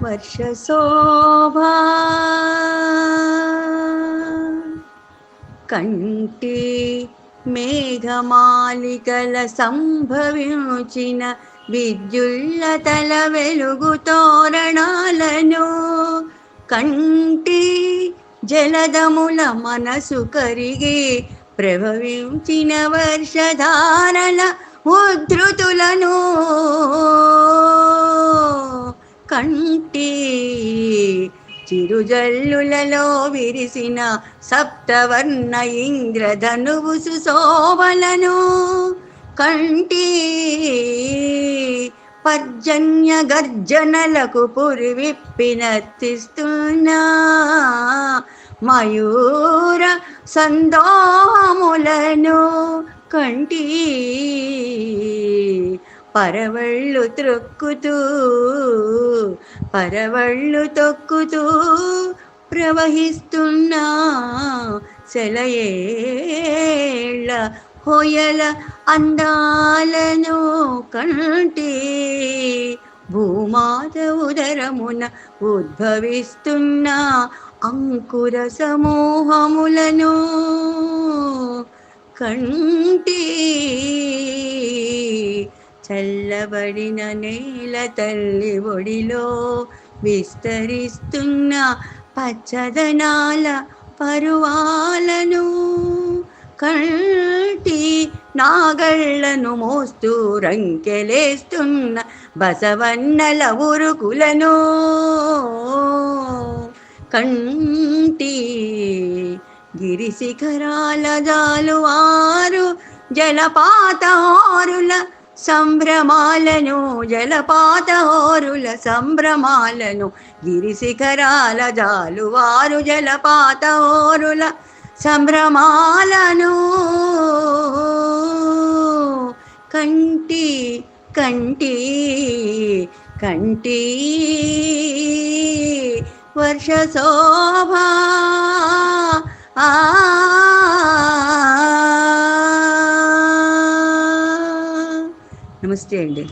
వర్షశోభా కంటి మేఘమాలికల సంభవించిన విద్యుల్లతల వెలుగు తోరణాలను కంటి జలదముల మనసు కరిగి ప్రభవించిన వర్షధారల ఉద్ధృతులను కంటి చిరుజల్లులలో విరిసిన సప్తవర్ణ ఇంద్రధనువు సుశోభలను కంటి పర్జన్య గర్జనలకు పురివిప్పినర్తిస్తున్నా మయూర సందోహములను కంటి పరవళ్ళు త్రొక్కుతూ పరవళ్ళు తొక్కుతూ ప్రవహిస్తున్న సెలయేళ్ళ హొయల అందాలను కంటి భూమాత ఉదరమున ఉద్భవిస్తున్న అంకుర సమూహములను కంటి చల్లబడిన నేల తల్లి ఒడిలో విస్తరిస్తున్న పచ్చదనాల పరువాలను కంటి నాగళ్లను మోస్తూ రంకెలేస్తున్న బసవన్నల ఉరుకులను కంటి గిరిశిఖరాల జాలువారు జలపాతోరుల సంభ్రమాలను జలపాతోరుల సంభ్రమాలను గిరిశిఖరాల జాలువారు జలపాతోరుల సంభ్రమాలను కంటి కంటి కంటి వర్షశోభా నమస్తే అండి.